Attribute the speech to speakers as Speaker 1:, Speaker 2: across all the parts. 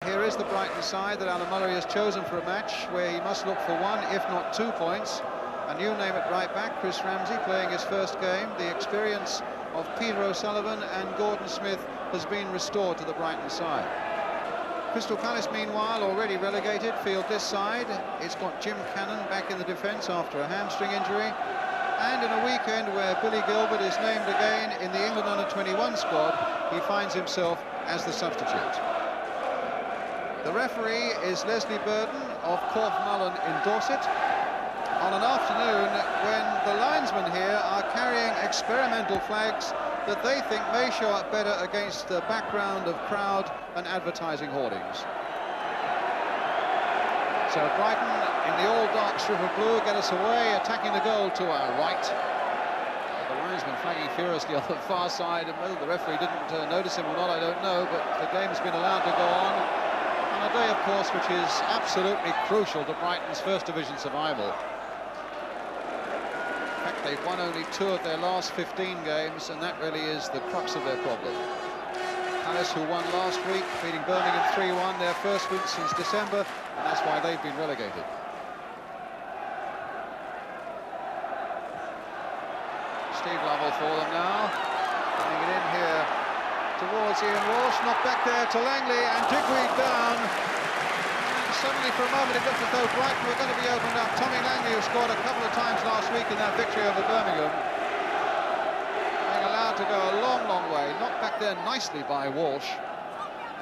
Speaker 1: Here is the Brighton side that Alan Mullery has chosen for a match where he must look for 1, if not 2 points. A new name at right back, Chris Ramsey, playing his first game. The experience of Peter O'Sullivan and Gordon Smith has been restored to the Brighton side. Crystal Palace, meanwhile, already relegated, field this side. It's got Jim Cannon back in the defence after a hamstring injury. And in a weekend where Billy Gilbert is named again in the England under-21 squad, he finds himself as the substitute. The referee is Leslie Burden of Corfe Mullen in Dorset, on an afternoon when the linesmen here are carrying experimental flags that they think may show up better against the background of crowd and advertising hoardings. So Brighton, in the all-dark strip of blue, get us away, attacking the goal to our right. The linesman flagging furiously on the far side, and whether the referee didn't notice him or not, I don't know, but the game's been allowed to go on. On a day, of course, which is absolutely crucial to Brighton's First Division survival. In fact, they've won only 2 of their last 15 games, and that really is the crux of their problem. Palace, who won last week, beating Birmingham 3-1, their first win since December, and that's why they've been relegated. Steve Lovell for them now, getting it in here towards Ian Walsh, knocked back there to Langley, and Digweed down. And suddenly, for a moment, it looked as though Brighton were going to be opened up. Tommy Langley, who scored a couple of times last week in that victory over Birmingham, being allowed to go a long, long way. Knocked back there nicely by Walsh,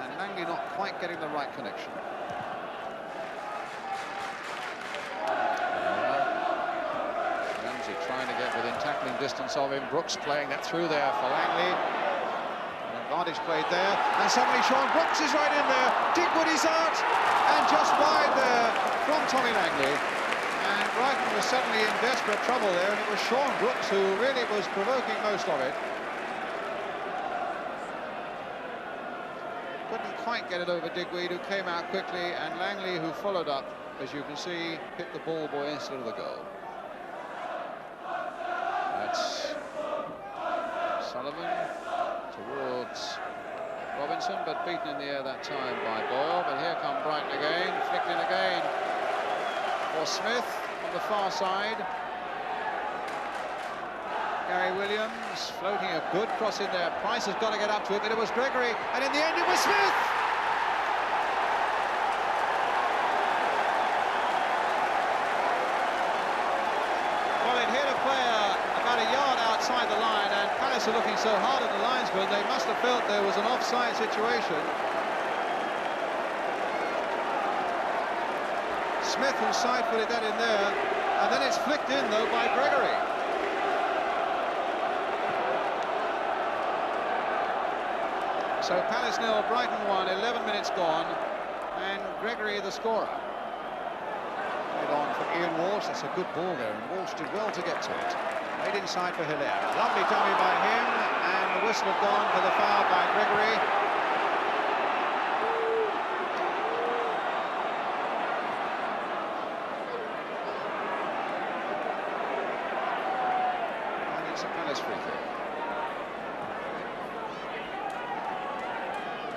Speaker 1: and Langley not quite getting the right connection. Ramsey trying to get within tackling distance of him. Brooks playing that through there for Langley. Advantage played there, and suddenly Sean Brooks is right in there. Digwood is out, and just wide there from Tommy Langley. And Brighton was suddenly in desperate trouble there, and it was Sean Brooks who really was provoking most of it. Couldn't quite get it over Digweed, who came out quickly, and Langley, who followed up, as you can see, hit the ball boy instead of the goal. That's Sullivan towards Robinson, but beaten in the air that time by Boyle. But here come Brighton again, flicked in again for Smith on the far side. Gary Williams floating a good cross in there. Price has got to get up to it, but it was Gregory, and in the end it was Smith! Well, it hit a player about a yard outside the line, and Palace are looking so hard at the linesman, they must have felt there was an offside situation. Smith, who side-footed that in there, and then it's flicked in, though, by Gregory. So Palace 0, Brighton 1, 11 minutes gone, and Gregory the scorer. Played on from Ian Walsh. That's a good ball there, and Walsh did well to get to it. Made inside for Hilaire. Lovely dummy by him, and the whistle had gone for the foul by Gregory. And it's a Palace free kick.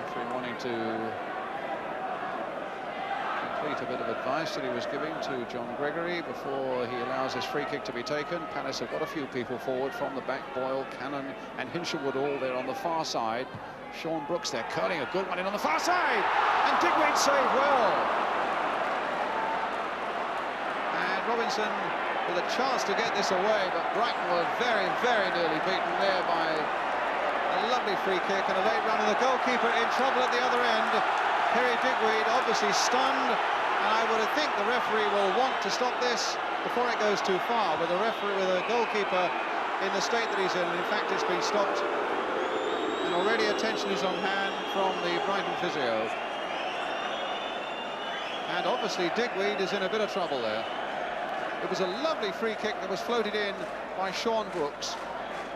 Speaker 1: Referee wanting to complete a bit of advice that he was giving to John Gregory before he allows his free kick to be taken. Palace have got a few people forward from the back. Boyle, Cannon and Hinshelwood all there on the far side. Sean Brooks there curling a good one in on the far side, and Digweed saved well. And Robinson with a chance to get this away, but Brighton were very, very nearly beaten there by a lovely free kick and a late run, and the goalkeeper in trouble at the other end. Perry Digweed obviously stunned, and I would think the referee will want to stop this before it goes too far, with a goalkeeper in the state that he's in. In fact, it's been stopped, and already attention is on hand from the Brighton physio. And obviously Digweed is in a bit of trouble there. It was a lovely free kick that was floated in by Sean Brooks,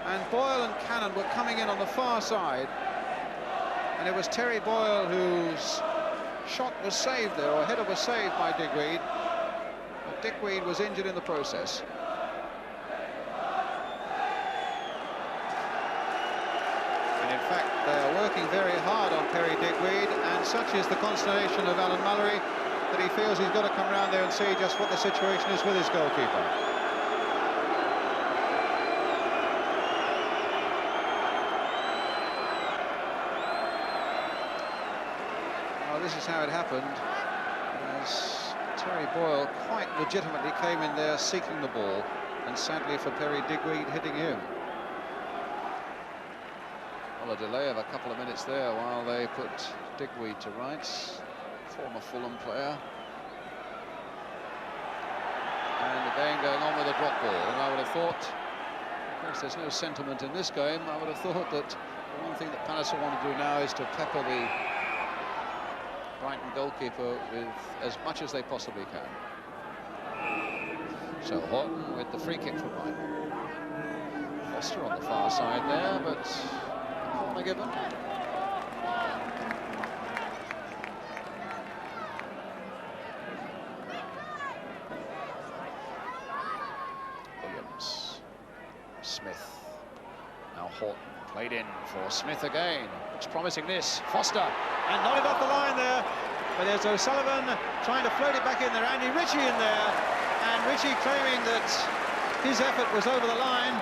Speaker 1: and Boyle and Cannon were coming in on the far side. And it was Terry Boyle whose shot was saved there, or header was saved by Digweed. But Digweed was injured in the process. And in fact, they are working working very hard on Perry Digweed, and such is the consternation of Alan Mullery that he feels he's got to come round there and see just what the situation is with his goalkeeper. Well, this is how it happened, as Terry Boyle quite legitimately came in there seeking the ball, and sadly for Perry Digweed, hitting him. Well, a delay of a couple of minutes there while they put Digweed to rights, former Fulham player. And again going on with a drop ball, and I would have thought, of course there's no sentiment in this game, I would have thought that the one thing that Palace will want to do now is to pepper the Brighton goalkeeper with as much as they possibly can. So Horton with the free kick for Brighton. Foster on the far side there, but corner given. Williams, Smith, now Horton, played in for Smith again. Looks promising this, Foster, and nodded off the line there. But there's O'Sullivan trying to float it back in there, Andy Ritchie in there, and Ritchie claiming that his effort was over the line,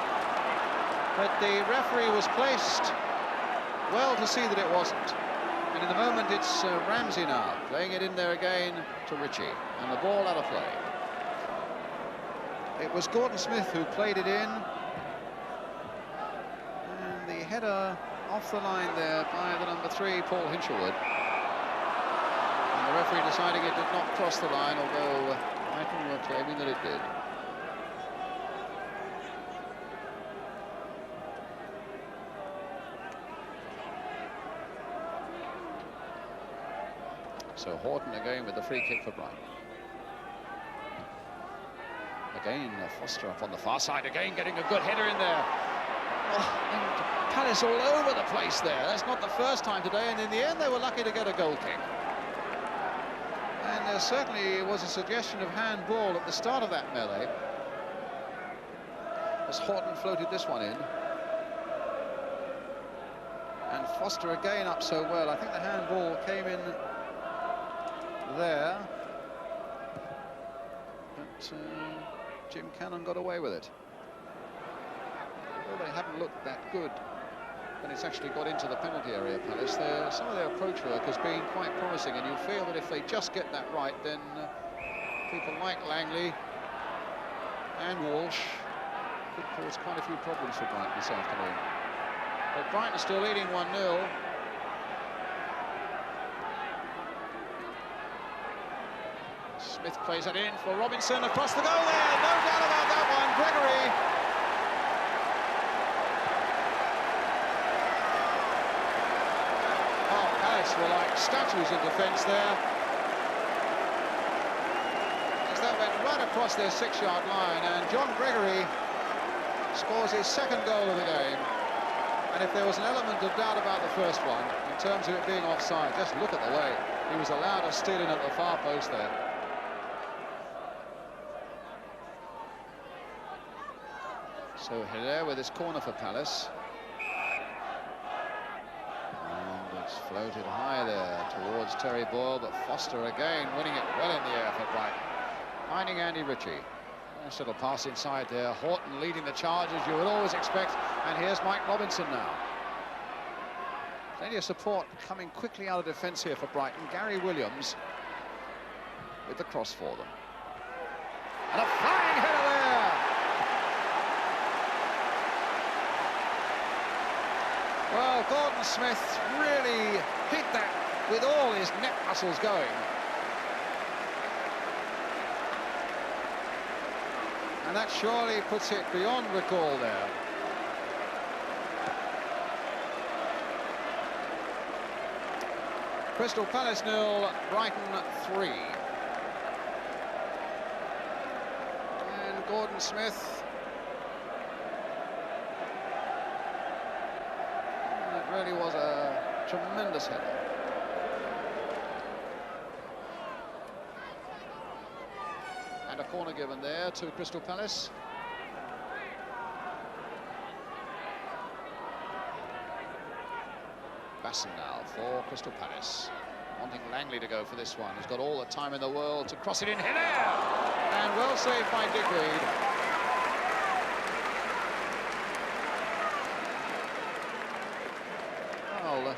Speaker 1: but the referee was placed well to see that it wasn't. And in the moment it's Ramsey now playing it in there again to Ritchie, and the ball out of play. It was Gordon Smith who played it in, and the header off the line there by the number 3, Paul Hinshelwood. And the referee deciding it did not cross the line, although Brighton were claiming that it did. So Horton again with the free kick for Brighton. Again, Foster up on the far side, again getting a good header in there. Oh, and Palace all over the place there. That's not the first time today, and in the end they were lucky to get a goal kick. And there certainly was a suggestion of handball at the start of that melee, as Horton floated this one in. And Foster again up so well. I think the handball came in there, but Jim Cannon got away with it. Well, they haven't looked that good when it's actually got into the penalty area, Palace. Some of their approach work has been quite promising, and you feel that if they just get that right, then people like Langley and Walsh could cause quite a few problems for Brighton this afternoon. But Brighton are still leading 1-0. Smith plays it in for Robinson across the goal there, no doubt about that one. Gregory. Oh, Palace were like statues in defence there, as that went right across their 6-yard line, and John Gregory scores his 2nd goal of the game. And if there was an element of doubt about the first one, in terms of it being offside, just look at the way he was allowed to steal in at the far post there. So Hilaire with his corner for Palace. And it's floated high there towards Terry Boyle, but Foster again winning it well in the air for Brighton. Finding Andy Ritchie. Nice little pass inside there. Horton leading the charge as you would always expect. And here's Mike Robinson now. Plenty of support coming quickly out of defence here for Brighton. Gary Williams with the cross for them. And a flying header there. Well, Gordon Smith really hit that with all his neck muscles going. And that surely puts it beyond recall there. Crystal Palace 0, Brighton 3. And Gordon Smith. It really was a tremendous header. And a corner given there to Crystal Palace. Basson now for Crystal Palace. Wanting Langley to go for this one. He's got all the time in the world to cross it in. Hilaire! And well saved by Digweed. Well,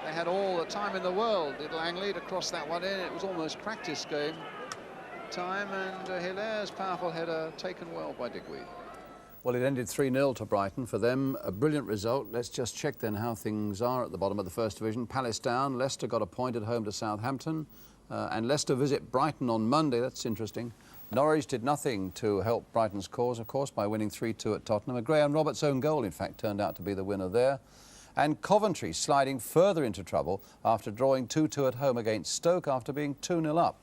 Speaker 1: they had all the time in the world, did Langley, to cross that one in. It was almost practice game time, and Hilaire's powerful header taken well by Digweed.
Speaker 2: Well, it ended 3-0 to Brighton. For them, a brilliant result. Let's just check then how things are at the bottom of the First Division. Palace down, Leicester got a point at home to Southampton, and Leicester visit Brighton on Monday. That's interesting. Norwich did nothing to help Brighton's cause, of course, by winning 3-2 at Tottenham. A Graham Roberts' own goal, in fact, turned out to be the winner there. And Coventry sliding further into trouble after drawing 2-2 at home against Stoke after being 2-0 up.